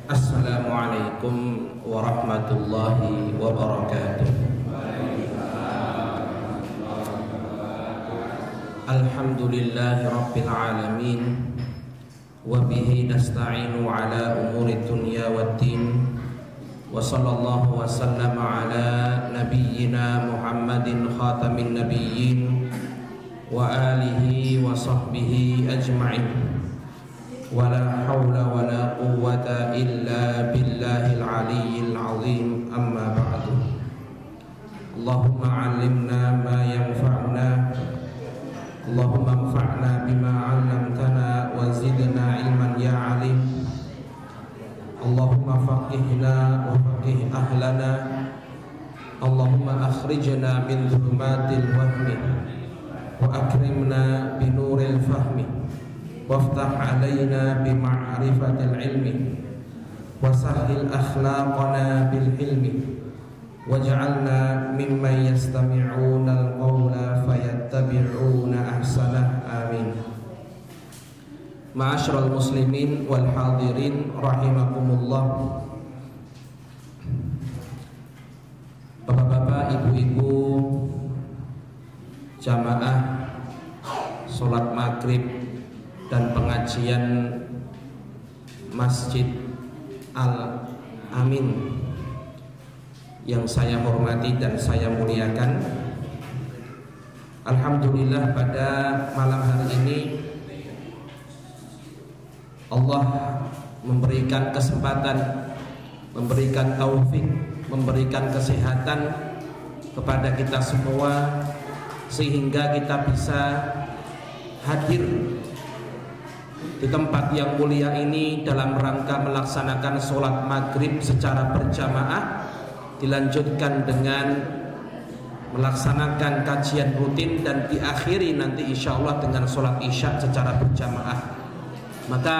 Assalamualaikum warahmatullahi wabarakatuh. Alhamdulillahi rabbil alamin, wa bihi nasta'inu ala umuri dunya waddin, wa sallallahu wa sallama ala nabiyyina Muhammadin khatamin nabiyyin wa alihi wa sahbihi ajma'in. Wala hawla wala quwwata illa billahil aliyyil azim, amma ba'du. Allahumma 'allimna ma yanfa'una, Allahumma anfa'na bima 'allamtana wa zidna ilman ya 'alim. Allahumma faqihna wa faqih ahlana, Allahumma akhrijna min dhulumatil wahmi wa akrimna binuril fahmi, waftah alaina bima'rifatil ilmi, wasahhil akhlaqana bil ilmi, waj'alna mimman yastami'una al-qawla fayattabi'una ahsanah. Amin. Ma'asyiral muslimin wal hadirin rahimakumullah. Bapak-bapak, ibu-ibu, jamaah salat maghrib dan pengajian Masjid Al-Amin yang saya hormati dan saya muliakan. Alhamdulillah, pada malam hari ini Allah memberikan kesempatan, memberikan taufik, memberikan kesehatan kepada kita semua, sehingga kita bisa hadir di tempat yang mulia ini dalam rangka melaksanakan sholat maghrib secara berjamaah, dilanjutkan dengan melaksanakan kajian rutin, dan diakhiri nanti insya Allah dengan sholat isya secara berjamaah. Maka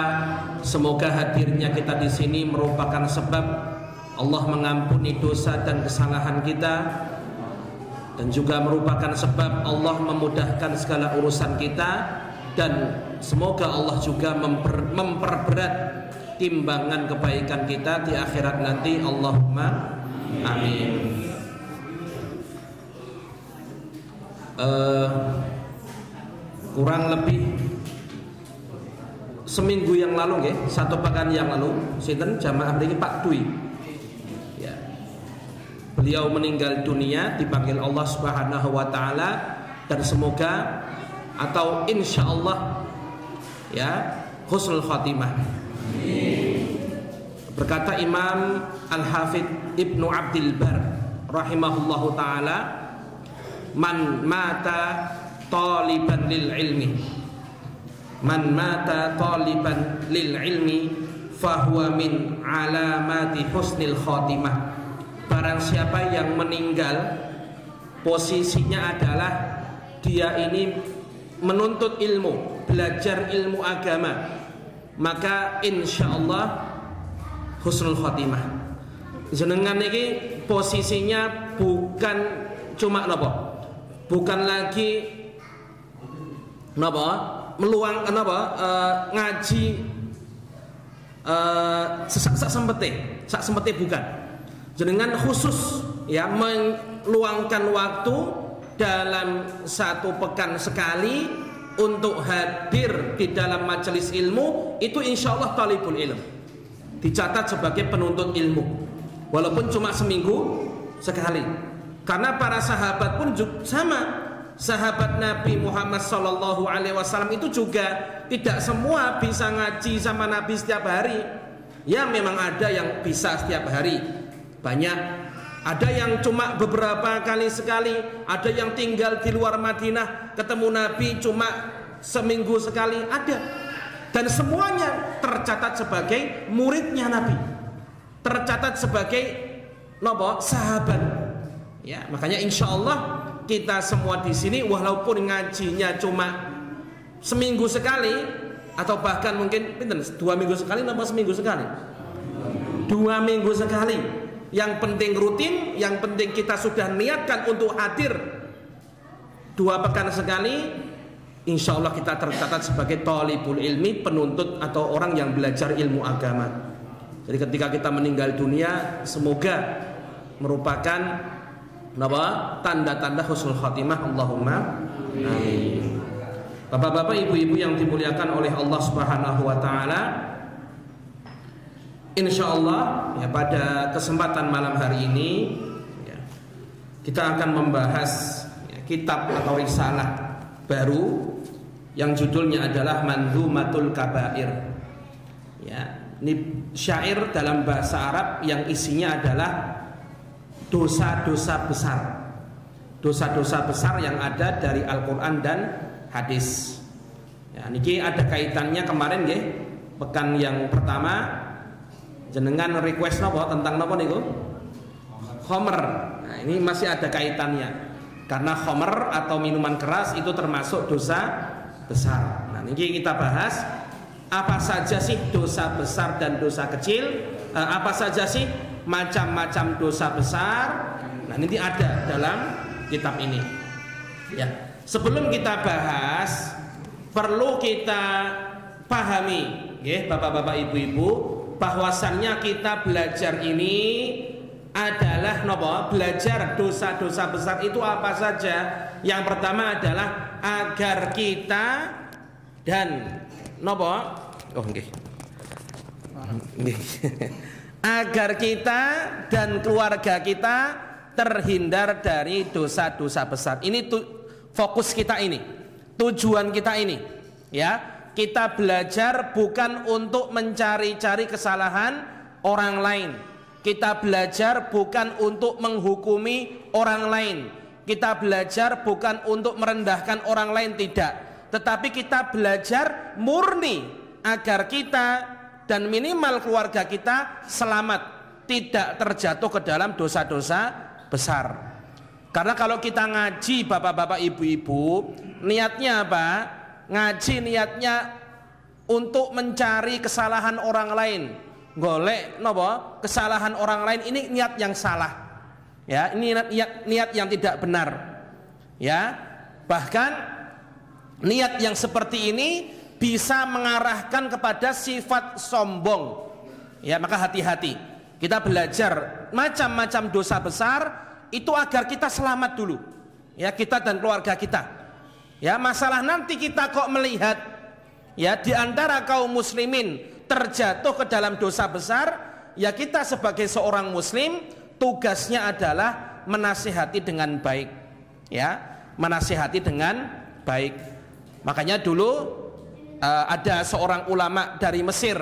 semoga hadirnya kita di sini merupakan sebab Allah mengampuni dosa dan kesalahan kita, dan juga merupakan sebab Allah memudahkan segala urusan kita, dan semoga Allah juga memperberat timbangan kebaikan kita di akhirat nanti. Allahumma amin. Kurang lebih seminggu yang lalu, satu pekan yang lalu, sinten jamaah mriki Pak Dwi, ya, beliau meninggal dunia dipanggil Allah Subhanahu wa taala, dan semoga atau insya Allah ya husnul khatimah. Berkata Imam Al-Hafidh Ibnu Abdil Bar rahimahullahu ta'ala, man mata taliban lil ilmi, man mata taliban lil ilmi fahuwa min alamati husnil khatimah. Barang siapa yang meninggal posisinya adalah dia ini menuntut ilmu, belajar ilmu agama, maka insya Allah husnul khotimah. Jenengan ini posisinya bukan cuma bukan lagi meluang ngaji sak sempete, bukan. Jenengan khusus ya meluangkan waktu dalam satu pekan sekali untuk hadir di dalam majelis ilmu, itu insya Allah talibul ilm, dicatat sebagai penuntut ilmu, walaupun cuma seminggu sekali. Karena para sahabat pun sama, sahabat Nabi Muhammad SAW itu juga tidak semua bisa ngaji sama Nabi setiap hari. Ya memang ada yang bisa setiap hari, banyak. Ada yang cuma beberapa kali sekali, ada yang tinggal di luar Madinah ketemu Nabi cuma seminggu sekali, ada. Dan semuanya tercatat sebagai muridnya Nabi, tercatat sebagai sahabat. Ya, makanya insya Allah kita semua di sini walaupun ngajinya cuma seminggu sekali, atau bahkan mungkin 2 minggu sekali, seminggu sekali, 2 minggu sekali. Yang penting rutin, yang penting kita sudah niatkan untuk hadir 2 pekan sekali, insya Allah kita tercatat sebagai talibul ilmi, penuntut atau orang yang belajar ilmu agama. Jadi ketika kita meninggal dunia, semoga merupakan tanda-tanda husnul khotimah. Allahumma amin. Bapak-bapak, ibu-ibu yang dimuliakan oleh Allah Subhanahu wa taala, insyaallah ya, pada kesempatan malam hari ini ya, kita akan membahas ya, kitab atau risalah baru yang judulnya adalah Mandzumatul Kabair. Ya, ini syair dalam bahasa Arab yang isinya adalah dosa-dosa besar. Dosa-dosa besar yang ada dari Al-Qur'an dan hadis. Ya, niki ada kaitannya kemarin nggih, pekan yang pertama jenengan request napa tentang napa niku? Khamr. Nah, ini masih ada kaitannya. Karena khamr atau minuman keras itu termasuk dosa besar. Nah, niki kita bahas apa saja sih dosa besar dan dosa kecil? Apa saja sih macam-macam dosa besar? Nah, ini ada dalam kitab ini. Ya. Sebelum kita bahas, perlu kita pahami, ya, bapak-bapak, ibu-ibu, bahwasannya kita belajar ini adalah belajar dosa-dosa besar itu apa saja. Yang pertama adalah agar kita dan agar kita dan keluarga kita terhindar dari dosa-dosa besar. Ini fokus kita ini, tujuan kita ini, ya. Kita belajar bukan untuk mencari-cari kesalahan orang lain. Kita belajar bukan untuk menghukumi orang lain. Kita belajar bukan untuk merendahkan orang lain, tidak. Tetapi kita belajar murni agar kita dan minimal keluarga kita selamat, tidak terjatuh ke dalam dosa-dosa besar. Karena kalau kita ngaji, bapak-bapak, ibu-ibu, niatnya apa? Ngaji niatnya untuk mencari kesalahan orang lain, golek kesalahan orang lain. Ini niat yang salah, ya. Ini niat yang tidak benar, ya. Bahkan niat yang seperti ini bisa mengarahkan kepada sifat sombong, ya. Maka hati-hati. Kita belajar macam-macam dosa besar itu agar kita selamat dulu, ya, kita dan keluarga kita. Ya, masalah nanti kita kok melihat, ya, di antara kaum muslimin terjatuh ke dalam dosa besar, ya, kita sebagai seorang muslim tugasnya adalah menasihati dengan baik, ya, menasihati dengan baik. Makanya dulu ada seorang ulama dari Mesir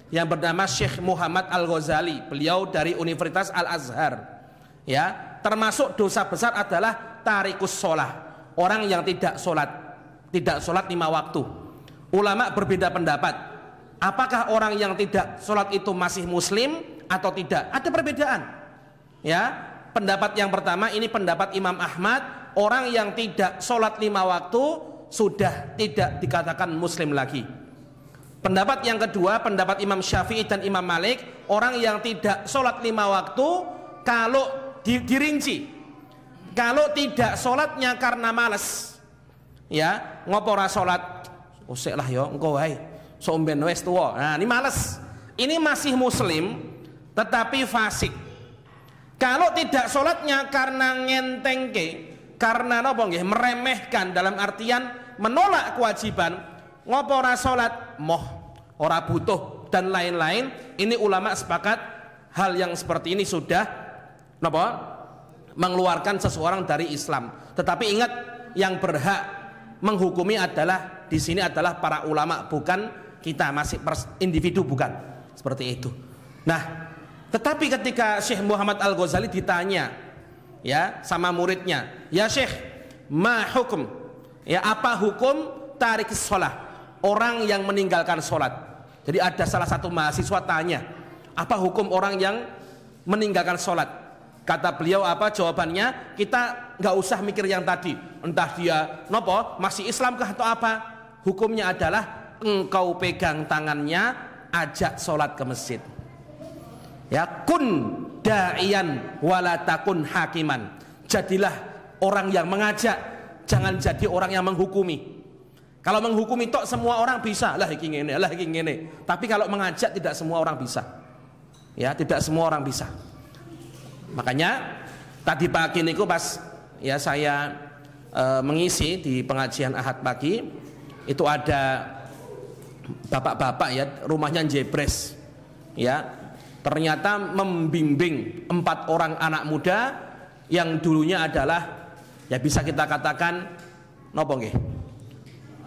yang bernama Syekh Muhammad Al-Ghazali. Beliau dari Universitas Al-Azhar. Ya, termasuk dosa besar adalah tarikus sholah, orang yang tidak sholat 5 waktu. Ulama berbeda pendapat, apakah orang yang tidak sholat itu masih muslim atau tidak? Ada perbedaan. Ya, pendapat yang pertama ini pendapat Imam Ahmad, orang yang tidak sholat 5 waktu sudah tidak dikatakan muslim lagi. Pendapat yang kedua, pendapat Imam Syafi'i dan Imam Malik, orang yang tidak sholat 5 waktu, kalau dirinci, kalau tidak sholatnya karena malas, ya, ngopora sholat, usik lah yo, engkau hai, somben wes tuwa. Nah, ini malas, ini masih muslim, tetapi fasik. Kalau tidak sholatnya karena ngentengke, karena meremehkan, dalam artian menolak kewajiban, ngopora sholat, ora butuh dan lain-lain. Ini ulama sepakat hal yang seperti ini sudah mengeluarkan seseorang dari Islam. Tetapi ingat, yang berhak menghukumi adalah di sini adalah para ulama, bukan kita, masih individu, bukan seperti itu. Nah, tetapi ketika Syekh Muhammad Al-Ghazali ditanya, ya, sama muridnya, ya Syekh, ma hukum, ya, apa hukum tarikis sholat, orang yang meninggalkan sholat. Jadi ada salah satu mahasiswa tanya, apa hukum orang yang meninggalkan sholat? Kata beliau apa jawabannya? Kita nggak usah mikir yang tadi, entah dia masih Islam kah atau apa. Hukumnya adalah engkau pegang tangannya, ajak sholat ke masjid. Ya, kun da'iyan walatakun hakiman. Jadilah orang yang mengajak, jangan jadi orang yang menghukumi. Kalau menghukumi tok semua orang bisa, lah iki ngene, lah iki ngene. Tapi kalau mengajak tidak semua orang bisa. Ya, tidak semua orang bisa. Makanya tadi pagi niku pas ya saya mengisi di pengajian Ahad pagi, itu ada bapak-bapak ya, rumahnya jebres. Ya, ternyata membimbing 4 orang anak muda yang dulunya adalah ya bisa kita katakan nopo nggih?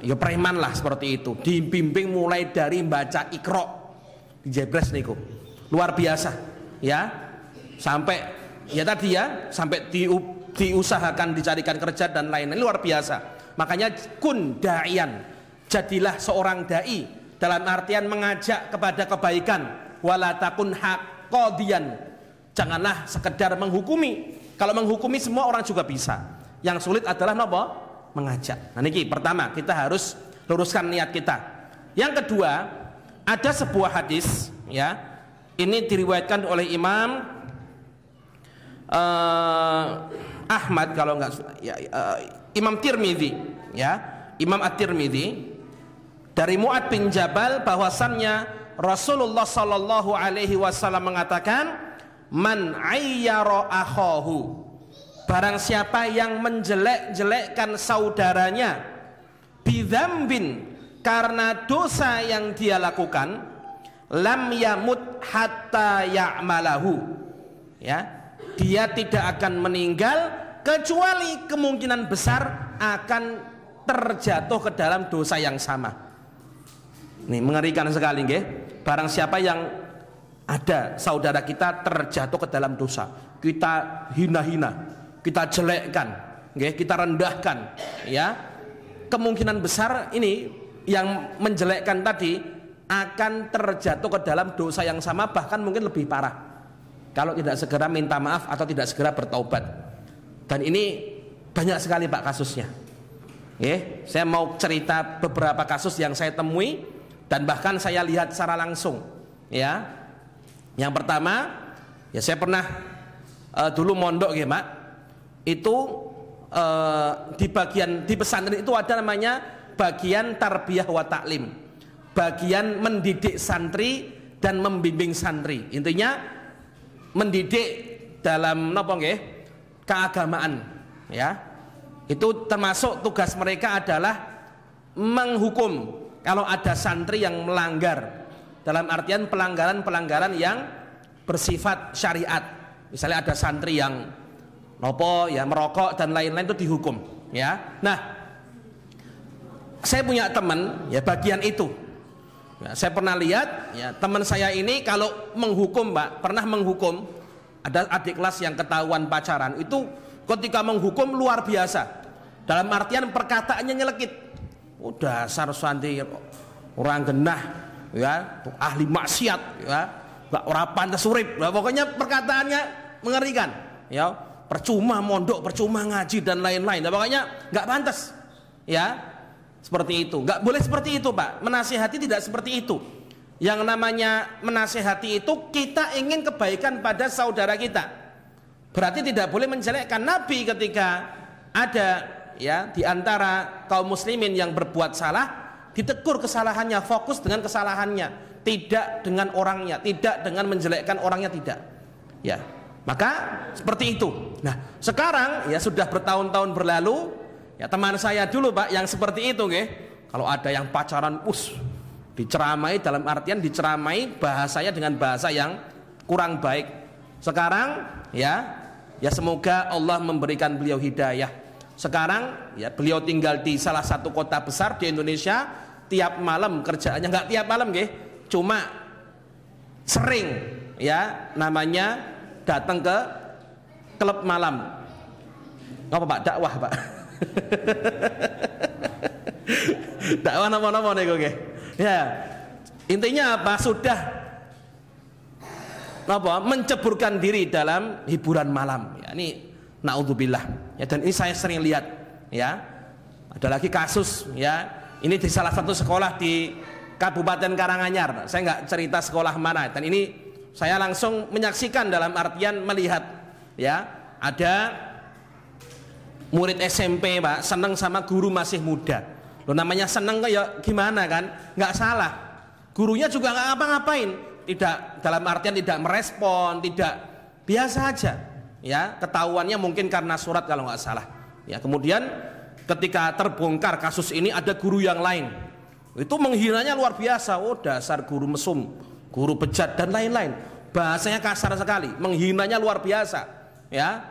Ya preman lah seperti itu. Dibimbing mulai dari baca Iqra di jebres niku. Luar biasa, ya. Sampai ya tadi ya, sampai diusahakan dicarikan kerja dan lain-lain, luar biasa. Makanya kun da'ian, jadilah seorang dai dalam artian mengajak kepada kebaikan, wala takun haqqadian. Janganlah sekedar menghukumi. Kalau menghukumi semua orang juga bisa. Yang sulit adalah nopo? Mengajak. Nah niki pertama, kita harus luruskan niat kita. Yang kedua, ada sebuah hadis ya. Ini diriwayatkan oleh Imam Ahmad kalau enggak ya, Imam Tirmidzi ya, Imam At-Tirmidzi dari Mu'ad bin Jabal bahwasannya Rasulullah sallallahu alaihi wasallam mengatakan, man ayyara akhahu, barang siapa yang menjelek-jelekkan saudaranya bidzambin, karena dosa yang dia lakukan, lam yamut hatta ya'malahu, ya, dia tidak akan meninggal kecuali kemungkinan besar akan terjatuh ke dalam dosa yang sama. Ini mengerikan sekali nggih. Barang siapa yang ada saudara kita terjatuh ke dalam dosa, kita hina-hina, kita jelekkan, nggih, kita rendahkan, ya, kemungkinan besar ini yang menjelekkan tadi akan terjatuh ke dalam dosa yang sama, bahkan mungkin lebih parah kalau tidak segera minta maaf atau tidak segera bertaubat. Dan ini banyak sekali Pak kasusnya. Saya mau cerita beberapa kasus yang saya temui dan bahkan saya lihat secara langsung. Ya, yang pertama, ya saya pernah dulu mondok ya Pak. Itu di pesantren itu ada namanya bagian tarbiyah wa ta'lim. Bagian mendidik santri dan membimbing santri. Intinya mendidik dalam napa nggih? Keagamaan, ya. Itu termasuk tugas mereka adalah menghukum kalau ada santri yang melanggar, dalam artian pelanggaran-pelanggaran yang bersifat syariat. Misalnya ada santri yang nopo ya merokok dan lain-lain, itu dihukum, ya. Nah, saya punya teman ya bagian itu. Ya, saya pernah lihat ya, teman saya ini kalau menghukum Pak, pernah menghukum ada adik kelas yang ketahuan pacaran, itu ketika menghukum luar biasa. Dalam artian perkataannya nyelekit. Oh, dasar santri orang genah ya, ahli maksiat ya, enggak ora pantes urip. Nah, pokoknya perkataannya mengerikan ya, percuma mondok, percuma ngaji dan lain-lain. Nah, pokoknya enggak pantas. Ya. Seperti itu, nggak boleh seperti itu Pak. Menasihati tidak seperti itu. Yang namanya menasihati itu kita ingin kebaikan pada saudara kita. Berarti tidak boleh menjelekkan. Nabi ketika ada ya di antara kaum muslimin yang berbuat salah, ditegur kesalahannya, fokus dengan kesalahannya, tidak dengan orangnya, tidak dengan menjelekkan orangnya, tidak. Ya, maka seperti itu. Nah, sekarang ya sudah bertahun-tahun berlalu. Ya teman saya dulu Pak yang seperti itu nggih. Kalau ada yang pacaran diceramai, dalam artian diceramai bahasanya dengan bahasa yang kurang baik. Sekarang ya semoga Allah memberikan beliau hidayah. Sekarang ya beliau tinggal di salah satu kota besar di Indonesia. Tiap malam kerjaannya, nggak tiap malam nggih, cuma sering ya namanya datang ke klub malam. Apa Pak? Dakwah Pak. Dakwah nama-nama nih oke. Ya, intinya apa? Sudah apa? Menceburkan diri dalam hiburan malam. Ya, ini naudzubillah. Ya, dan ini saya sering lihat. Ya, ada lagi kasus. Ya, ini di salah satu sekolah di Kabupaten Karanganyar. Saya nggak cerita sekolah mana. Dan ini saya langsung menyaksikan dalam artian melihat. Ya, ada murid SMP Pak seneng sama guru masih muda. Loh namanya seneng ya gimana kan? Nggak salah. Gurunya juga nggak ngapa-ngapain. tidak dalam artian tidak merespon, tidak, biasa aja. Ya, ketahuannya mungkin karena surat kalau nggak salah. Ya, kemudian ketika terbongkar kasus ini ada guru yang lain. Itu menghinanya luar biasa. Oh, dasar guru mesum, guru bejat dan lain-lain. Bahasanya kasar sekali, menghinanya luar biasa. Ya,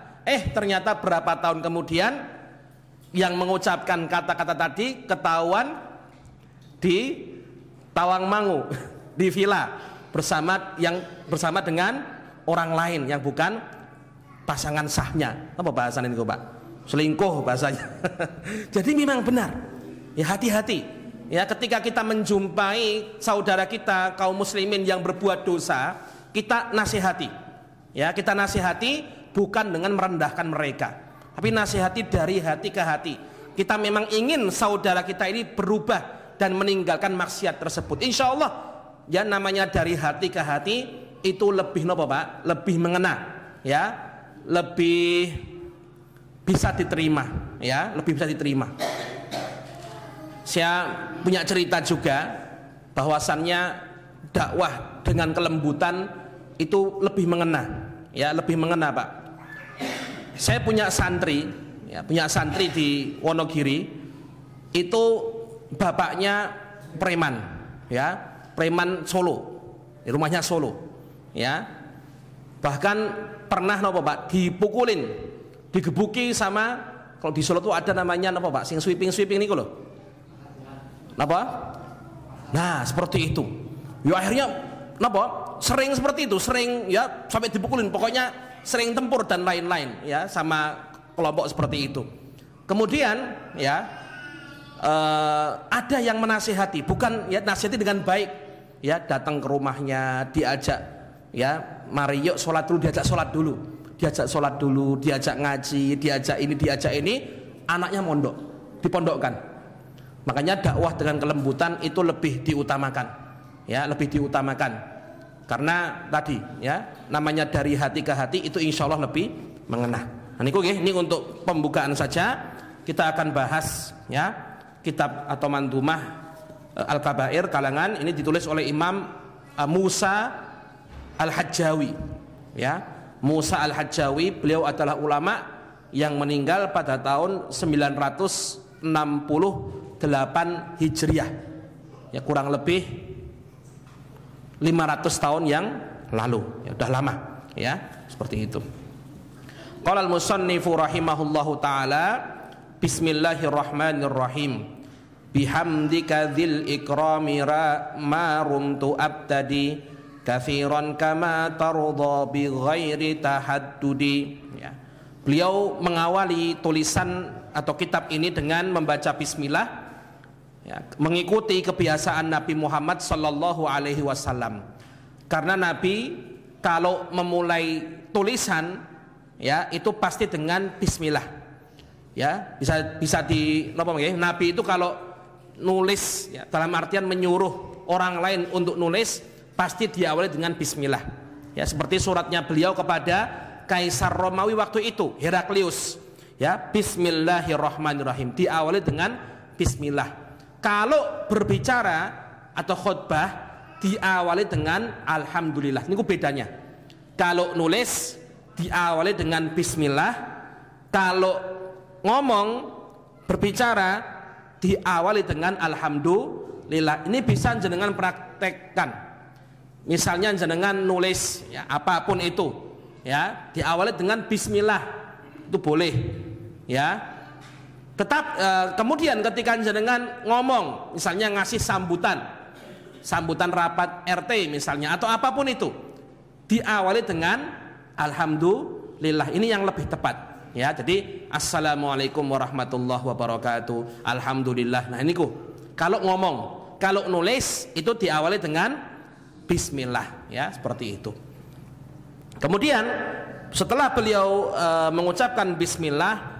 ternyata berapa tahun kemudian yang mengucapkan kata-kata tadi ketahuan di Tawangmangu, di villa bersama dengan orang lain yang bukan pasangan sahnya. Apa bahasan ini, Pak? Selingkuh bahasanya. Jadi memang benar. Ya, hati-hati. Ya, ketika kita menjumpai saudara kita kaum muslimin yang berbuat dosa, kita nasihati. Ya, kita nasihati bukan dengan merendahkan mereka, tapi nasihati dari hati ke hati. Kita memang ingin saudara kita ini berubah dan meninggalkan maksiat tersebut. Insya Allah, ya, namanya dari hati ke hati itu lebih Pak? Lebih mengena, ya, lebih bisa diterima, ya, lebih bisa diterima. Saya punya cerita juga bahwasannya dakwah dengan kelembutan itu lebih mengena, ya, lebih mengena, Pak. Saya punya santri, ya, punya santri di Wonogiri, itu bapaknya preman, ya, preman Solo, di rumahnya Solo, ya. Bahkan pernah Pak dipukulin, digebuki sama, kalau di Solo tuh ada namanya Pak, sing sweeping nih loh. Napa? Nah, seperti itu. Ya akhirnya sering seperti itu, sering, ya, sampai dipukulin, pokoknya sering tempur dan lain-lain, ya, sama kelompok seperti itu. Kemudian, ya, ada yang menasihati, bukan, ya, nasihati dengan baik, ya, datang ke rumahnya, diajak, ya, mari yuk sholat dulu, diajak sholat dulu, diajak ngaji, diajak ini, anaknya mondok, dipondokkan. Makanya dakwah dengan kelembutan itu lebih diutamakan, ya, lebih diutamakan, karena tadi, ya, namanya dari hati ke hati itu insya Allah lebih mengena. Nah, ini untuk pembukaan saja. Kita akan bahas, ya, kitab atau mandumah Al-Kabair kalangan ini ditulis oleh Imam Musa Al-Hajjawi, ya, Musa Al-Hajjawi. Beliau adalah ulama yang meninggal pada tahun 968 Hijriah, ya, kurang lebih 500 tahun yang lalu, ya, udah lama, ya, seperti itu. Qala al-musannifu rahimahullahu taala, bismillahirrahmanirrahim, bihamdika dzil ikrami ma rumtu abtadi katsiran kama tardha bi ghairi tahaddudi. Ya. Beliau mengawali tulisan atau kitab ini dengan membaca bismillah, ya, mengikuti kebiasaan Nabi Muhammad sallallahu alaihi wasallam. Karena Nabi kalau memulai tulisan, ya, itu pasti dengan bismillah. Ya, bisa Nabi itu kalau nulis, ya, dalam artian menyuruh orang lain untuk nulis pasti diawali dengan bismillah, ya, seperti suratnya beliau kepada Kaisar Romawi waktu itu, Heraklius, ya, bismillahirrahmanirrahim, diawali dengan bismillah. Kalau berbicara atau khutbah diawali dengan alhamdulillah. Ini bedanya. Kalau nulis diawali dengan bismillah, kalau ngomong berbicara diawali dengan alhamdulillah. Ini bisa jenengan praktekkan. Misalnya jenengan nulis, ya, apapun itu, ya, diawali dengan bismillah, itu boleh, ya. Tetap kemudian ketika jenengan ngomong, misalnya ngasih sambutan rapat RT misalnya, atau apapun itu, diawali dengan alhamdulillah. Ini yang lebih tepat. Ya, jadi assalamualaikum warahmatullahi wabarakatuh, alhamdulillah. Nah, ini kalau ngomong, kalau nulis itu diawali dengan bismillah, ya, seperti itu. Kemudian setelah beliau mengucapkan bismillah,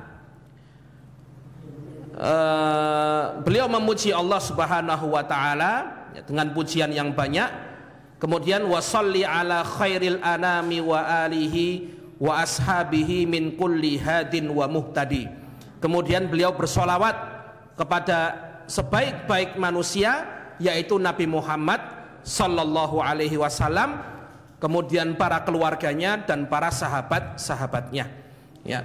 beliau memuji Allah Subhanahu wa taala, ya, dengan pujian yang banyak. Kemudian wasalli ala khairil anami wa alihi wa ashabihi min kulli hadin wa muhtadi. Kemudian beliau bersolawat kepada sebaik-baik manusia, yaitu Nabi Muhammad Sallallahu Alaihi Wasallam, kemudian para keluarganya dan para sahabat-sahabatnya. Ya.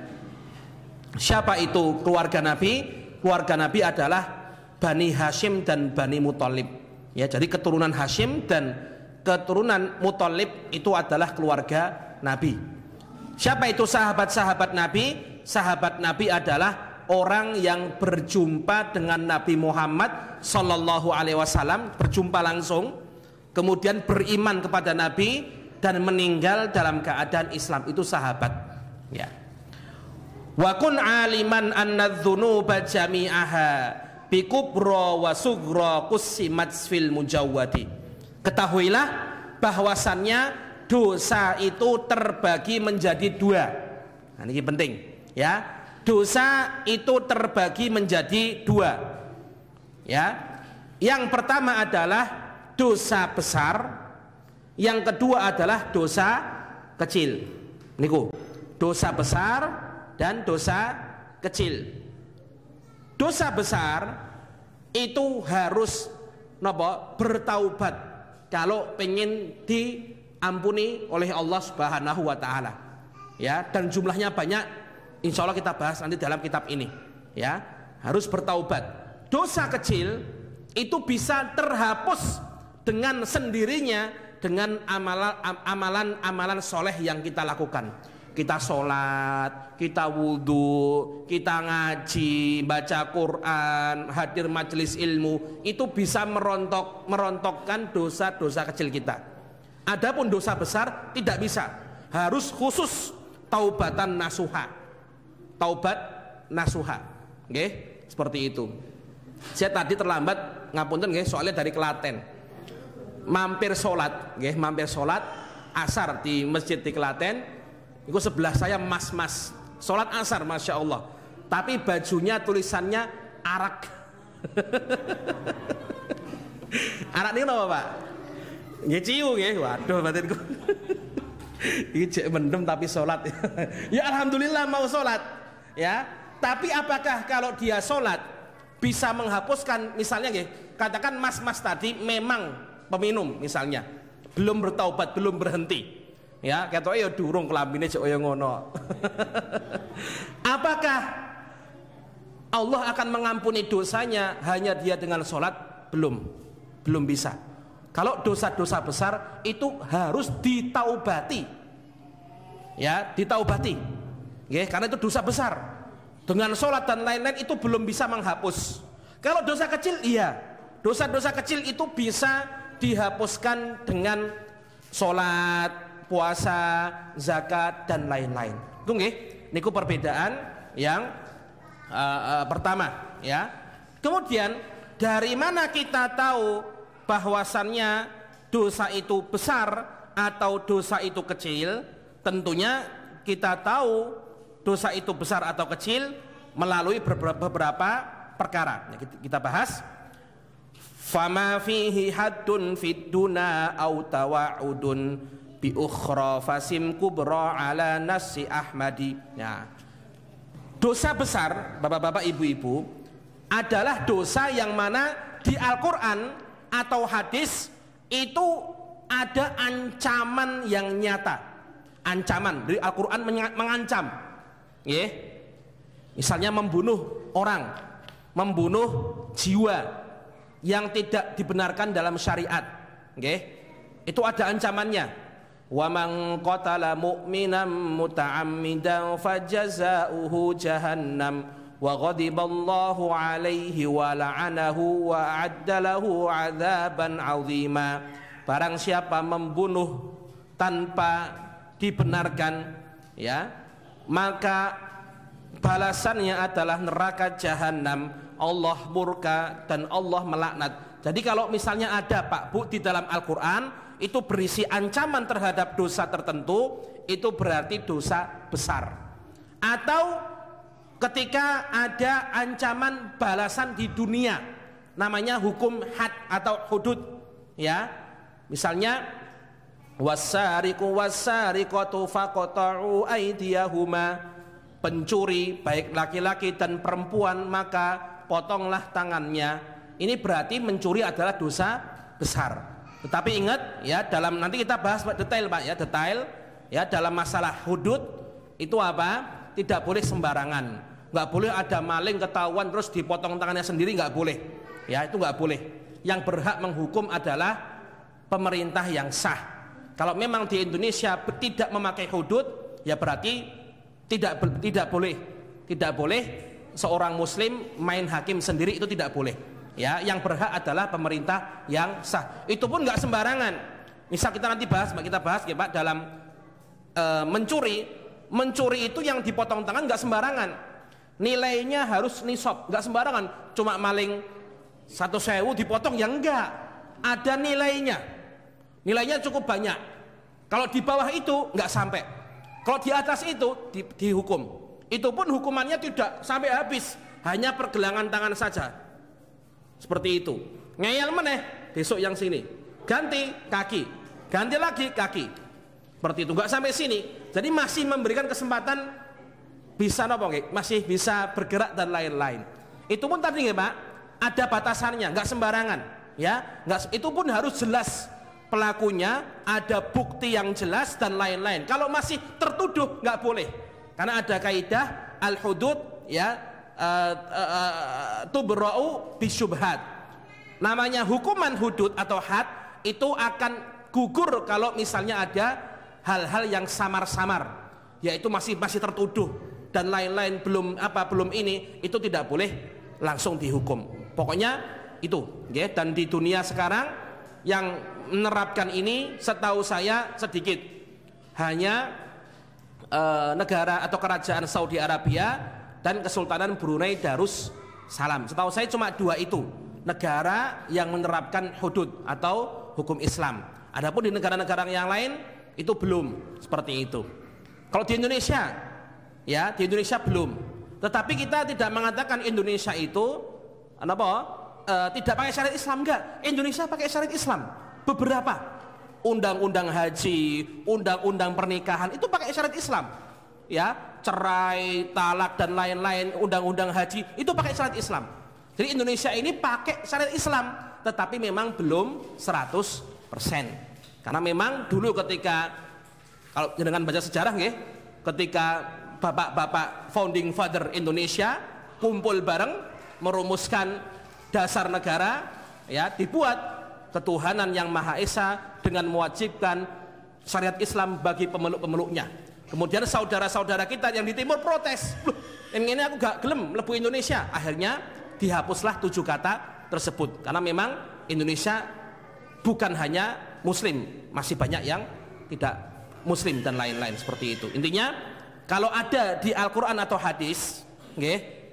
Siapa itu keluarga Nabi? Keluarga Nabi adalah Bani Hashim dan Bani Muthalib. Ya, jadi keturunan Hashim dan keturunan Muthalib itu adalah keluarga Nabi. Siapa itu sahabat-sahabat Nabi? Sahabat Nabi adalah orang yang berjumpa dengan Nabi Muhammad Sallallahu Alaihi Wasallam, berjumpa langsung, kemudian beriman kepada Nabi dan meninggal dalam keadaan Islam, itu sahabat. Ya. Wa kun aliman anna dzunuba jami'aha bi kubra wa sughra qusimat fil mujawwadi. Ketahuilah bahwasannya dosa itu terbagi menjadi dua. Nah, ini penting, ya. Dosa itu terbagi menjadi dua, ya. Yang pertama adalah dosa besar, yang kedua adalah dosa kecil. Niku, dosa besar dan dosa kecil. Dosa besar itu harus bertaubat kalau pengen diampuni oleh Allah Subhanahu wa taala. Ya, dan jumlahnya banyak. Insya Allah kita bahas nanti dalam kitab ini. Ya, harus bertaubat. Dosa kecil itu bisa terhapus dengan sendirinya dengan amalan soleh yang kita lakukan. Kita sholat, kita wudhu, kita ngaji, baca Quran, hadir majelis ilmu, itu bisa merontokkan dosa-dosa kecil kita. Adapun dosa besar tidak bisa, harus khusus taubatan nasuha. Taubat nasuha, nggih, seperti itu. Saya tadi terlambat, ngapunten nggih, soalnya dari Klaten. Mampir sholat, nggih, mampir sholat asar di masjid di Klaten. Itu sebelah saya mas-mas sholat asar, masya Allah. Tapi bajunya tulisannya arak. Arak ini apa Pak? Nggih ciu nggih, waduh batinku. Iki mendem tapi sholat. Ya alhamdulillah mau sholat. Ya, tapi apakah kalau dia sholat bisa menghapuskan, misalnya katakan mas-mas tadi memang peminum misalnya, belum bertaubat, belum berhenti, ya kata ya durung kelambine cek ya ngono. Apakah Allah akan mengampuni dosanya hanya dia dengan sholat? Belum bisa. Kalau dosa-dosa besar itu harus ditaubati, ya ditaubati. Ya, karena itu dosa besar. Dengan sholat dan lain-lain itu belum bisa menghapus. Kalau dosa kecil, iya. Dosa-dosa kecil itu bisa dihapuskan dengan sholat, puasa, zakat dan lain-lain. Itu nggih, niku perbedaan yang pertama, ya. Kemudian dari mana kita tahu bahwasannya dosa itu besar atau dosa itu kecil? Tentunya kita tahu dosa itu besar atau kecil melalui beberapa perkara. Kita bahas. Fama fihi haddun fid duna au tawa'udun bi ukhra fasim kubra ala nasi Ahmadi. Ya. Dosa besar, Bapak-bapak, Ibu-ibu, adalah dosa yang mana di Al-Qur'an atau hadis itu ada ancaman yang nyata. Ancaman dari Al-Qur'an mengancam. Ya, misalnya membunuh orang, membunuh jiwa yang tidak dibenarkan dalam syariat, itu ada ancamannya. Wa man qatala mu'minan muta'ammidan fajaza'uhu jahannam wa ghadiballahu alaihi wa la'anahu wa a'adda lahu 'adzaban 'azima. Barang siapa membunuh tanpa dibenarkan, ya, maka balasannya adalah neraka jahanam. Allah murka dan Allah melaknat. Jadi kalau misalnya ada Pak Bu di dalam Al-Quran itu berisi ancaman terhadap dosa tertentu, itu berarti dosa besar. Atau ketika ada ancaman balasan di dunia, namanya hukum had atau hudud, ya. Misalnya wasariqu wasariqatu faqta'u aydiyahuma, pencuri baik laki-laki dan perempuan maka potonglah tangannya. Ini berarti mencuri adalah dosa besar. Tetapi ingat ya, dalam nanti kita bahas detail Pak ya, detail ya dalam masalah hudud itu apa? Tidak boleh sembarangan. Nggak boleh ada maling ketahuan terus dipotong tangannya sendiri, nggak boleh. Ya, itu nggak boleh. Yang berhak menghukum adalah pemerintah yang sah. Kalau memang di Indonesia tidak memakai hudud, ya berarti tidak boleh seorang muslim main hakim sendiri, itu tidak boleh. Ya, yang berhak adalah pemerintah yang sah. Itu pun nggak sembarangan. Misal kita nanti bahas, kita bahas ya Pak, dalam mencuri itu yang dipotong tangan nggak sembarangan. Nilainya harus nisab, nggak sembarangan. Cuma maling 1.000 dipotong, ya enggak. Ada nilainya. Nilainya cukup banyak. Kalau di bawah itu nggak sampai. Kalau di atas itu dihukum. Itu pun hukumannya tidak sampai habis, hanya pergelangan tangan saja. Seperti itu. Ngeyel meneh, besok yang sini ganti kaki, ganti lagi kaki. Seperti itu, nggak sampai sini. Jadi masih memberikan kesempatan bisa masih bisa bergerak dan lain-lain. Itu pun tadi ya Pak, ada batasannya, nggak sembarangan. Ya, nggak, itu pun harus jelas pelakunya, ada bukti yang jelas dan lain-lain. Kalau masih tertuduh nggak boleh, karena ada kaidah al-hudud ya, tubra'u bisyubhat. Namanya hukuman hudud atau had itu akan gugur kalau misalnya ada hal-hal yang samar-samar, yaitu masih tertuduh dan lain-lain, belum ini, itu tidak boleh langsung dihukum. Pokoknya itu ya. Dan di dunia sekarang yang menerapkan ini setahu saya sedikit, hanya negara atau kerajaan Saudi Arabia dan Kesultanan Brunei Darussalam. Setahu saya cuma 2 itu negara yang menerapkan hudud atau hukum Islam. Adapun di negara-negara yang lain itu belum seperti itu. Kalau di Indonesia ya, di Indonesia belum. Tetapi kita tidak mengatakan Indonesia itu tidak pakai syariat Islam, enggak. Indonesia pakai syariat Islam. Beberapa undang-undang haji, undang-undang pernikahan itu pakai syariat Islam. Ya, cerai, talak dan lain-lain, undang-undang haji itu pakai syariat Islam. Jadi Indonesia ini pakai syariat Islam, tetapi memang belum 100%. Karena memang dulu ketika, kalau dengan baca sejarah ya, ketika bapak-bapak founding father Indonesia kumpul bareng merumuskan dasar negara, ya, dibuat ketuhanan yang Maha Esa dengan mewajibkan syariat Islam bagi pemeluk-pemeluknya. Kemudian saudara-saudara kita yang di timur protes, loh, ini aku gak gelem mlebu Indonesia. Akhirnya dihapuslah 7 kata tersebut, karena memang Indonesia bukan hanya Muslim, masih banyak yang tidak Muslim dan lain-lain seperti itu. Intinya kalau ada di Al-Quran atau hadis, okay,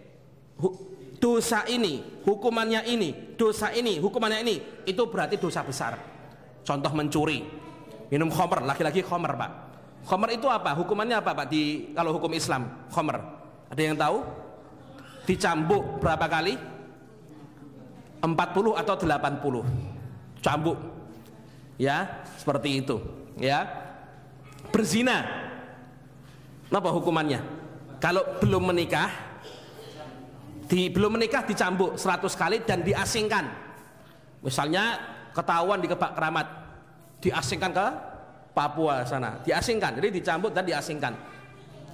dosa ini, hukumannya ini, dosa ini, hukumannya ini, itu berarti dosa besar. Contoh mencuri, minum khamr, laki-laki khamr Pak. Khamr itu apa? Hukumannya apa Pak kalau hukum Islam? Khamr, ada yang tahu? Dicambuk berapa kali? 40 atau 80 cambuk. Ya, seperti itu. Ya. Berzina, apa hukumannya? Kalau belum menikah dicambuk 100 kali dan diasingkan. Misalnya ketahuan di Kebak Keramat, diasingkan ke Papua sana, diasingkan. Jadi dicambuk dan diasingkan.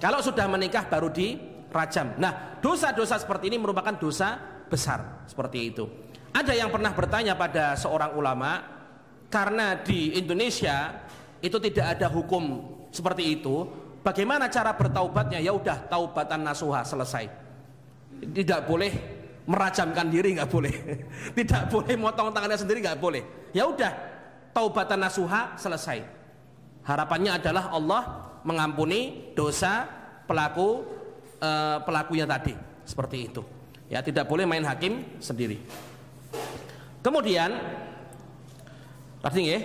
Kalau sudah menikah baru dirajam. Nah, dosa-dosa seperti ini merupakan dosa besar seperti itu. Ada yang pernah bertanya pada seorang ulama, karena di Indonesia itu tidak ada hukum seperti itu, bagaimana cara bertaubatnya? Ya udah, taubatan nasuha, selesai. Tidak boleh merajamkan diri, nggak boleh. Tidak boleh motong tangannya sendiri, nggak boleh. Ya udah, taubatan nasuha, selesai. Harapannya adalah Allah mengampuni dosa pelakunya tadi, seperti itu. Ya, tidak boleh main hakim sendiri. Kemudian tadi ya,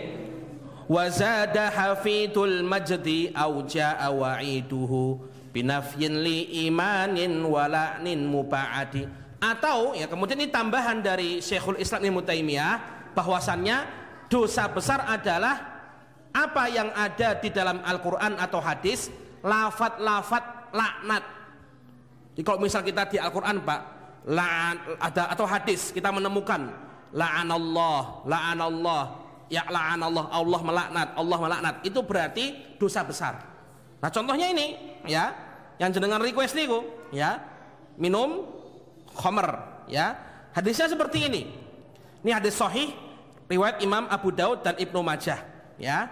wazada hafidul majdi auja wa'iduhu binafyin li imanin wala'nin muba'adi. Atau ya, kemudian ini tambahan dari Syekhul Islam Ibnu Taimiyah, bahwasannya dosa besar adalah apa yang ada di dalam Al-Quran atau hadis, lafat-lafat laknat. Jadi kalau misal kita di Al-Quran Pak, ada atau hadis kita menemukan la'anallah, ya la'anallah, Allah melaknat, Allah melaknat, itu berarti dosa besar. Nah contohnya ini ya, yang jenengan request niku ya, minum khamr ya. Hadisnya seperti ini. Ini hadis sahih riwayat Imam Abu Daud dan Ibnu Majah ya.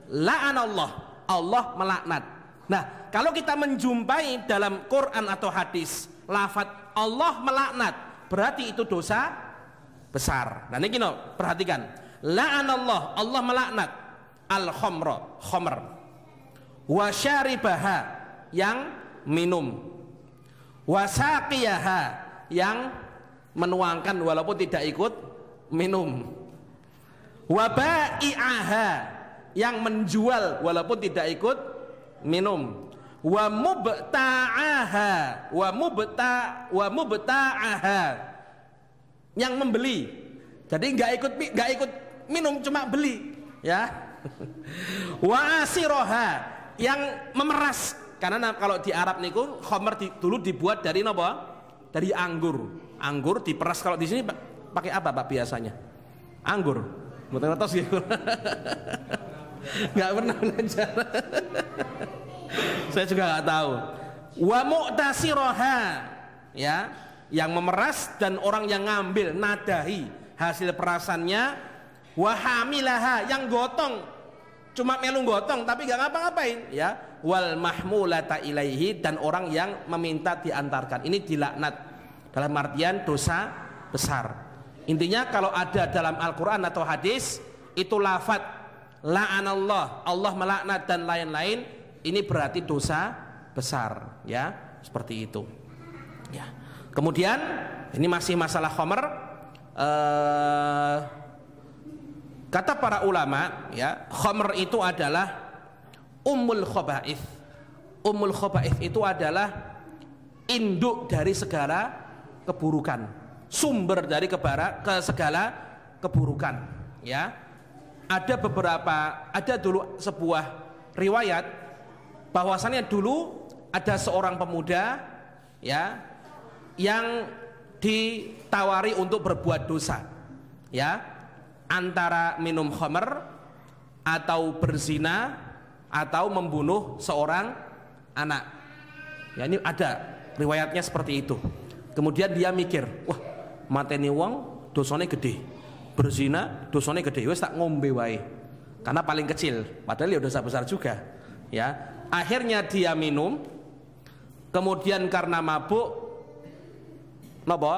La'anallah, Allah melaknat. Nah, kalau kita menjumpai dalam Quran atau hadis lafaz Allah melaknat, berarti itu dosa besar. Nah, ini perhatikan. La'anallah, Allah melaknat al-khamra, khamr. Wa syaribaha, yang minum. Wa saqiyaha, yang menuangkan walaupun tidak ikut minum. Wa ba'i'aha, yang menjual walaupun tidak ikut minum. Wa mubta'aha, wa mubta'aha, yang membeli. Jadi nggak ikut minum, cuma beli ya. Wa asiroha, yang memeras, karena kalau di Arab niku khamr dulu dibuat dari apa? Dari anggur. Anggur diperas. Kalau di sini pakai apa Pak biasanya? Anggur. Muter-muter gitu. Nggak pernah belajar. Saya juga nggak tahu. Wa mu'tasiroha, ya, yang memeras dan orang yang ngambil nadahi hasil perasannya. Wa hamilaha, yang gotong, cuma melu gotong tapi nggak ngapa-ngapain ya. Wal mahmulata ilaihi, dan orang yang meminta diantarkan. Ini dilaknat dalam artian dosa besar. Intinya kalau ada dalam Al-Quran atau hadis itu lafaz la'anallah, Allah melaknat dan lain-lain, ini berarti dosa besar ya, seperti itu ya. Kemudian ini masih masalah khamr. Kata para ulama ya, khamr itu adalah ummul khaba'ith. Ummul khaba'ith itu adalah induk dari segala keburukan, sumber dari segala keburukan ya. Ada dulu sebuah riwayat bahwasannya dulu ada seorang pemuda ya yang ditawari untuk berbuat dosa ya, antara minum khamr atau berzina atau membunuh seorang anak ya. Ini ada riwayatnya seperti itu. Kemudian dia mikir, wah mateni wong dosane gede, berzina dosane gede, wes tak ngombe wae karena paling kecil, padahal ya dosa besar juga ya. Akhirnya dia minum, kemudian karena mabuk, napa?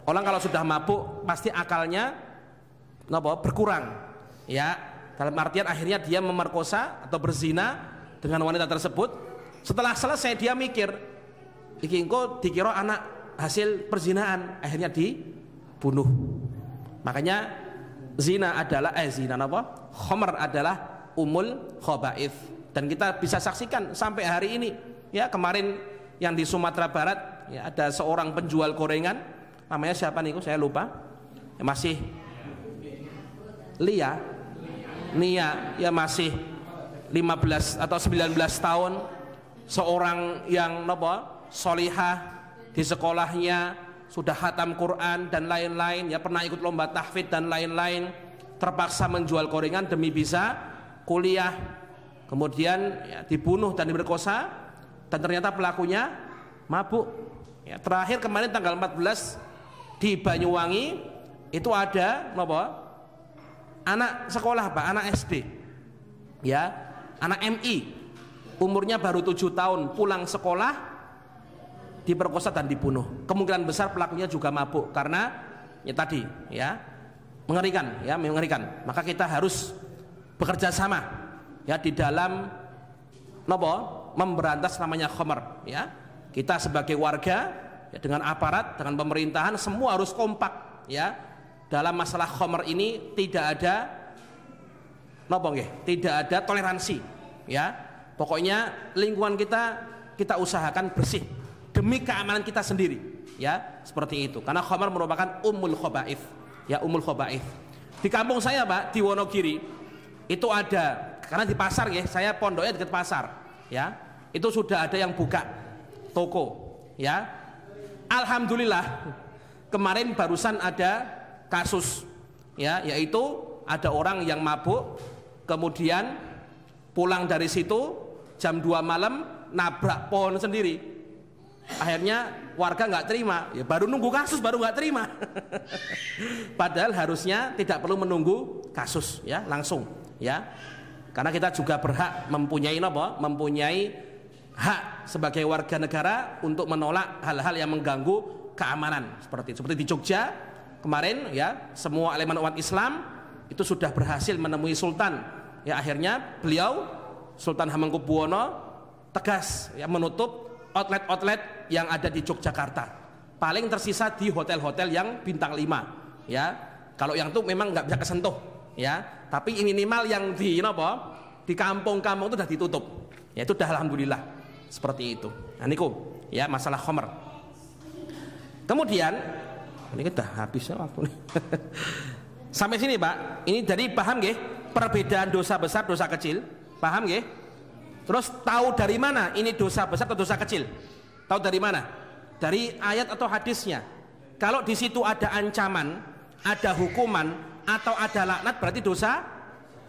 Orang kalau sudah mabuk pasti akalnya napa? Berkurang ya. Dalam artian akhirnya dia memerkosa atau berzina dengan wanita tersebut. Setelah selesai dia mikir, iki engko dikira anak hasil perzinaan, akhirnya dibunuh. Makanya zina adalah khamr adalah umul khaba'ith, dan kita bisa saksikan sampai hari ini ya. Kemarin yang di Sumatera Barat ya, ada seorang penjual gorengan, namanya siapa nih, saya lupa ya, masih Nia ya, masih 15 atau 19 tahun, seorang yang solihah, di sekolahnya sudah khatam Quran dan lain-lain ya, pernah ikut lomba tahfidz dan lain-lain, terpaksa menjual gorengan demi bisa kuliah. Kemudian ya, dibunuh dan diperkosa, dan ternyata pelakunya mabuk ya. Terakhir kemarin tanggal 14 di Banyuwangi itu ada anak sekolah Pak, anak SD ya, anak MI, umurnya baru 7 tahun, pulang sekolah diperkosa dan dibunuh. Kemungkinan besar pelakunya juga mabuk karena ya tadi ya, mengerikan ya, mengerikan. Maka kita harus bekerja sama ya di dalam memberantas namanya khamr ya. Kita sebagai warga ya, dengan aparat, dengan pemerintahan, semua harus kompak ya. Dalam masalah khamr ini tidak ada tidak ada toleransi ya. Pokoknya lingkungan kita usahakan bersih demi keamanan kita sendiri ya, seperti itu. Karena khamr merupakan ummul khaba'ith ya, ummul khaba'ith. Di kampung saya Pak, di Wonogiri itu ada, karena di pasar ya, saya pondoknya dekat pasar ya, itu sudah ada yang buka toko ya. Alhamdulillah kemarin barusan ada kasus ya, yaitu ada orang yang mabuk, kemudian pulang dari situ jam 2 malam nabrak pohon sendiri. Akhirnya warga nggak terima, ya baru nunggu kasus baru nggak terima. Padahal harusnya tidak perlu menunggu kasus, ya langsung, ya. Karena kita juga berhak mempunyai apa? Mempunyai hak sebagai warga negara untuk menolak hal-hal yang mengganggu keamanan seperti di Jogja kemarin, ya semua elemen umat Islam itu sudah berhasil menemui Sultan, ya akhirnya beliau Sultan Hamengkubuwono tegas ya menutup outlet-outlet yang ada di Yogyakarta. Paling tersisa di hotel-hotel yang bintang 5, ya. Kalau yang itu memang nggak bisa kesentuh, ya. Tapi minimal yang di di kampung-kampung itu sudah ditutup. Ya itu sudah alhamdulillah seperti itu. Nah niku ya masalah khamr. Kemudian ini kita habis waktu nih. Sampai sini Pak. Ini jadi paham nggih perbedaan dosa besar dosa kecil? Paham nggih? Terus tahu dari mana ini dosa besar atau dosa kecil? Tahu dari mana? Dari ayat atau hadisnya. Kalau di situ ada ancaman, ada hukuman atau ada laknat berarti dosa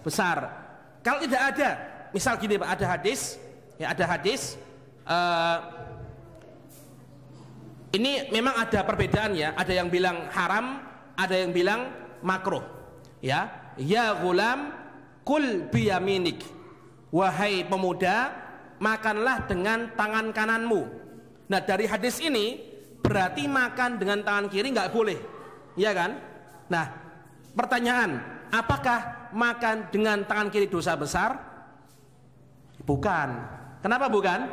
besar. Kalau tidak ada, misal gini Pak, ada hadis, ya ada hadis. Ini memang ada perbedaan ya. Ada yang bilang haram, ada yang bilang makruh. Ya, ya gulam, kul biyaminik. Wahai pemuda, makanlah dengan tangan kananmu. Nah dari hadis ini berarti makan dengan tangan kiri nggak boleh, iya kan? Nah pertanyaan, apakah makan dengan tangan kiri dosa besar? Bukan. Kenapa bukan?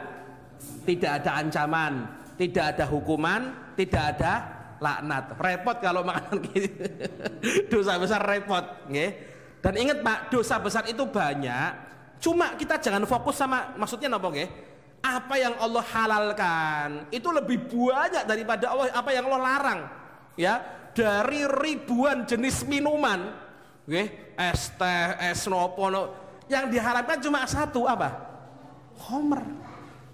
Tidak ada ancaman, tidak ada hukuman, tidak ada laknat. Repot kalau makan kiri. Dosa besar repot, nggih. Dan ingat Pak, dosa besar itu banyak. Cuma kita jangan fokus sama maksudnya apa nggih? Apa yang Allah halalkan itu lebih banyak daripada apa yang Allah larang. Ya, dari ribuan jenis minuman, nggih, es teh, es nopo, yang diharamkan cuma satu apa? Khamr.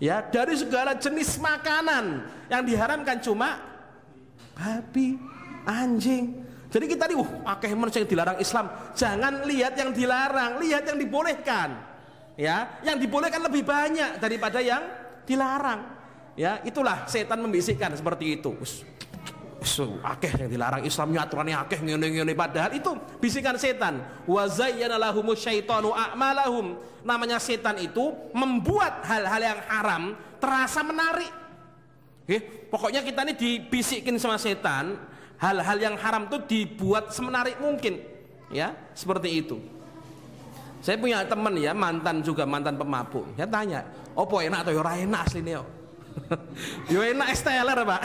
Ya, dari segala jenis makanan yang diharamkan cuma babi, anjing. Jadi kita nih, akeh manusia yang dilarang Islam. Jangan lihat yang dilarang, lihat yang dibolehkan. Ya, yang dibolehkan lebih banyak daripada yang dilarang. Ya, itulah setan membisikkan seperti itu. Akeh yang dilarang Islamnya aturannya akeh ngene-ngene, padahal itu bisikan setan. Wa zayyana lahumus syaitanu a'malahum. Namanya setan itu membuat hal-hal yang haram terasa menarik. Pokoknya kita ini dibisikin sama setan, hal-hal yang haram itu dibuat semenarik mungkin. Ya, seperti itu. Saya punya teman ya, mantan pemabuk. Saya tanya, opo enak atau ora enak asline yo? Yo enak esteller Pak.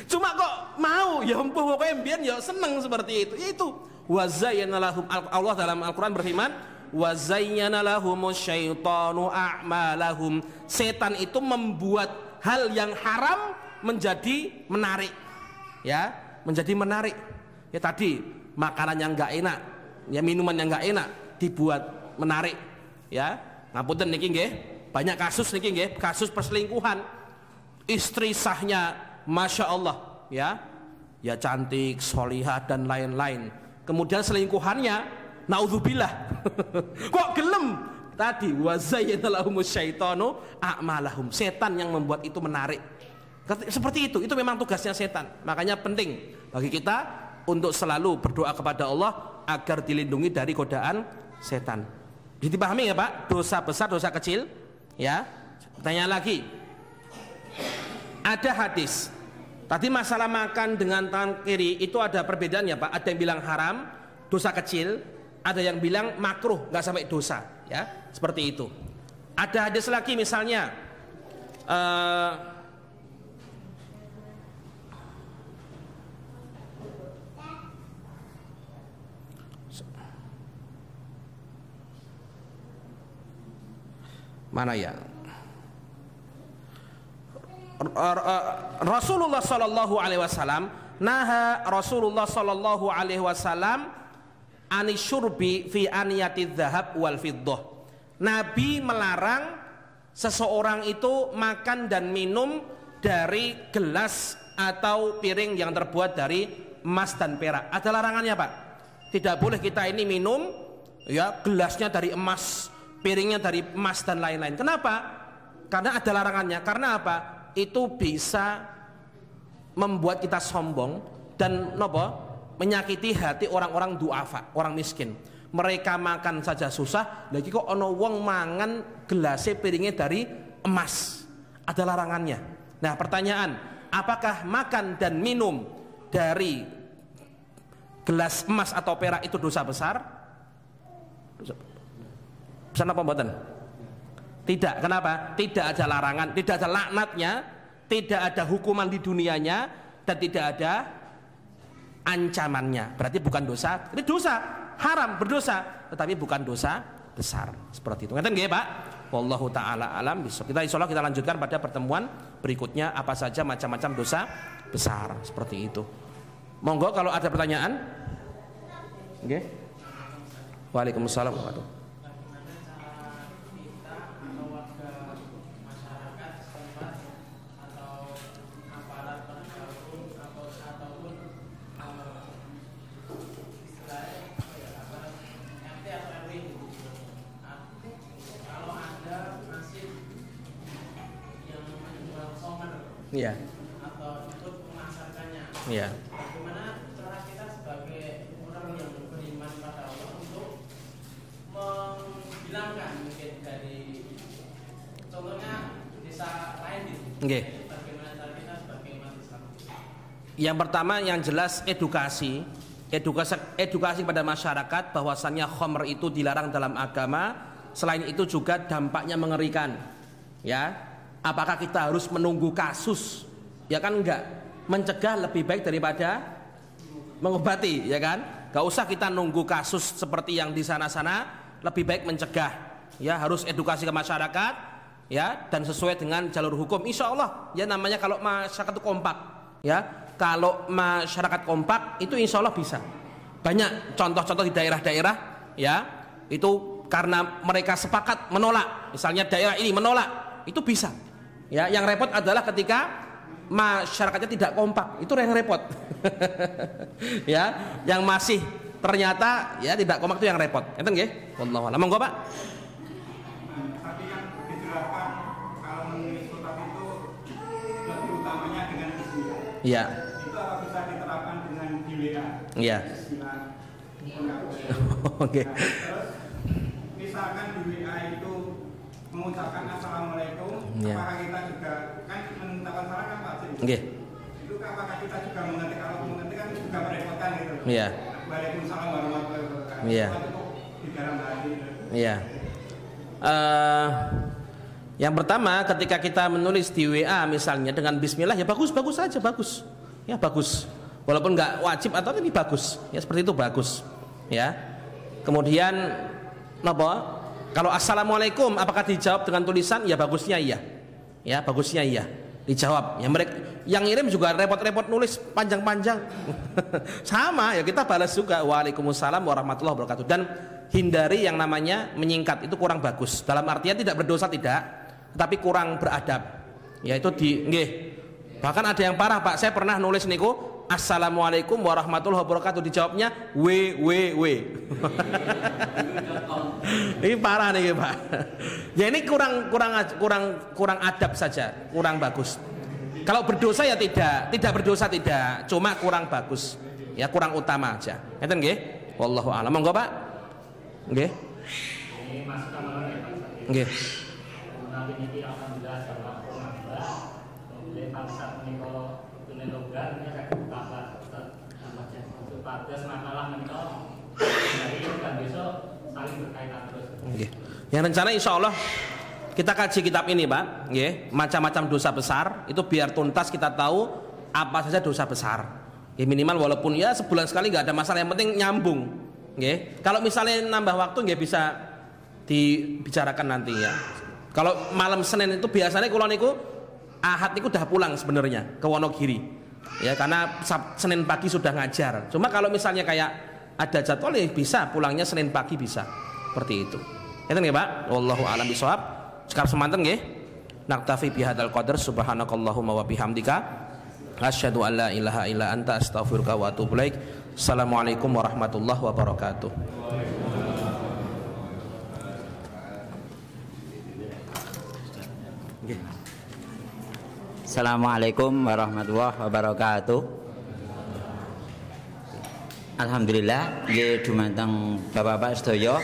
Cuma kok mau ya empuh pokoke mbiyen ya seneng seperti itu. Yaitu wa zayyana lahum, Allah dalam Al-Qur'an berfirman, wa zayyana lahumus syaitanu a'malahum. Setan itu membuat hal yang haram menjadi menarik. Ya, menjadi menarik. Ya tadi makanan yang enggak enak, ya minuman yang enggak enak dibuat menarik, ya. Ngapunten niki nggih, banyak kasus niki nggih, kasus perselingkuhan. Istri sahnya Masya Allah, ya. Ya cantik, solihah dan lain-lain. Kemudian selingkuhannya naudzubillah. Kok gelem? Tadi wa zayyana lahumus syaitanu a'malahum. Setan yang membuat itu menarik. Seperti itu memang tugasnya setan. Makanya penting bagi kita untuk selalu berdoa kepada Allah agar dilindungi dari godaan setan. Jadi dipahami ya Pak, dosa besar, dosa kecil. Ya. Tanya lagi. Ada hadis. Tadi masalah makan dengan tangan kiri itu ada perbedaan ya Pak. Ada yang bilang haram, dosa kecil. Ada yang bilang makruh, nggak sampai dosa. Ya, seperti itu. Ada hadis lagi misalnya. Mana ya? Rasulullah sallallahu alaihi wasallam naha Rasulullah sallallahu alaihi wasallam anisyurbi fi aniyati dzahab wal fiddah. Nabi melarang seseorang itu makan dan minum dari gelas atau piring yang terbuat dari emas dan perak. Ada larangannya Pak? Tidak boleh kita ini minum ya gelasnya dari emas, piringnya dari emas dan lain-lain. Kenapa? Karena ada larangannya. Karena apa? Itu bisa membuat kita sombong dan menyakiti hati orang-orang duafa, orang miskin. Mereka makan saja susah, lagi kok ono wong mangan gelasnya piringnya dari emas. Ada larangannya. Nah, pertanyaan, apakah makan dan minum dari gelas emas atau perak itu dosa besar? Besar apa mboten? Tidak. Kenapa? Tidak ada larangan, tidak ada laknatnya, tidak ada hukuman di dunianya, dan tidak ada ancamannya. Berarti bukan dosa. Ini dosa, haram, berdosa, tetapi bukan dosa besar. Seperti itu. Ngeten nggih, Pak? Wallahu taala alam bisawab. Kita insyaallah kita lanjutkan pada pertemuan berikutnya apa saja macam-macam dosa besar seperti itu. Monggo kalau ada pertanyaan. Nggih. Waalaikumsalam warahmatullahi. Iya. Atau ikut memasarkannya. Iya. Bagaimana cara kita sebagai orang yang beriman pada Allah untuk menghilangkan mungkin dari contohnya desa lain gitu. Nggih. Bagaimana cara kita sebagai umat Islam? Yang pertama yang jelas edukasi pada masyarakat bahwasannya khamr itu dilarang dalam agama. Selain itu juga dampaknya mengerikan. Ya. Apakah kita harus menunggu kasus? Ya kan enggak. Mencegah lebih baik daripada mengobati, ya kan? Gak usah kita nunggu kasus seperti yang di sana-sana, lebih baik mencegah. Ya, harus edukasi ke masyarakat, ya, dan sesuai dengan jalur hukum. Insya Allah, ya namanya kalau masyarakat itu kompak, ya. Kalau masyarakat kompak itu insya Allah bisa. Banyak contoh-contoh di daerah-daerah, ya, itu karena mereka sepakat menolak. Misalnya daerah ini menolak, itu bisa. Ya, yang repot adalah ketika masyarakatnya tidak kompak, itu yang repot. Ya, yang masih ternyata ya tidak kompak itu yang repot. Enten nggih? Wallahu a'lam. Monggo, Pak. Tadi kan dijelaskan kalau menulis kitab itu lebih utamanya dengan bismillah. Iya. Itu apa bisa diterapkan dengan di WA? Iya. Bismillah. Oke. Nah, terus misalkan di WA itu mengucapkan assalamualaikum, Iya. apakah kita juga kan mengucapkan salam kan Pak? Nggih. Itu apakah kita juga mengerti, kalau mengerti kan juga merepotkan gitu. Iya. Waalaikumsalam warahmatullahi wabarakatuh. Iya. Itu di dalam hati. Iya. Yang pertama ketika kita menulis di WA misalnya dengan bismillah ya bagus saja, bagus. Ya bagus. Walaupun nggak wajib atau lebih bagus. Ya seperti itu bagus. Ya. Kemudian napa? Kalau assalamualaikum apakah dijawab dengan tulisan? Ya bagusnya iya. Ya bagusnya iya. Dijawab. Ya mereka yang ngirim juga repot-repot nulis panjang-panjang. Sama ya kita balas juga. Waalaikumsalam warahmatullahi wabarakatuh. Dan hindari yang namanya menyingkat, itu kurang bagus. Dalam artian tidak berdosa tidak, tapi kurang beradab. Yaitu nggih. Bahkan ada yang parah, Pak. Saya pernah nulis niku assalamualaikum warahmatullahi wabarakatuh, dijawabnya w. Ini parah nih, Pak. Ya ini kurang adab saja, kurang bagus. Kalau berdosa ya tidak berdosa tidak, cuma kurang bagus. Ya kurang utama aja. Ngeten nggih? Wallahu a'lam. Monggo, Pak. Nggih. Ini masukan mengenai Nggih. nanti ini akan jelas bahwa kemudian bangsa menikah tunai logar ini akan tambah untuk batas masalah menikah dari kan besok saling berkaitan terus. Nggih. Yang rencana insya Allah kita kaji kitab ini, Pak. Nggih. Macam-macam dosa besar itu biar tuntas kita tahu apa saja dosa besar. Ya minimal walaupun ya sebulan sekali nggak ada masalah, yang penting nyambung. Nggih. Kalau misalnya nambah waktu nggak bisa dibicarakan nanti ya. Kalau malam Senin itu biasanya kalau niku Ahad niku udah pulang sebenarnya ke Wonogiri. Ya karena Senin pagi sudah ngajar. Cuma kalau misalnya kayak ada jadwal ya bisa pulangnya Senin pagi bisa. Seperti itu. Itu nggih, Pak. Wallahu a'lam bishawab. Sekarang semanten nggih. Naktafi bihadzal qadar subhanakallahumma wa bihamdika asyhadu an la ilaha illa anta astaghfiruka wa atubu ilaik. Assalamualaikum warahmatullahi wabarakatuh. Assalamualaikum warahmatullahi wabarakatuh. Alhamdulillah nggih dumateng Bapak-bapak sedaya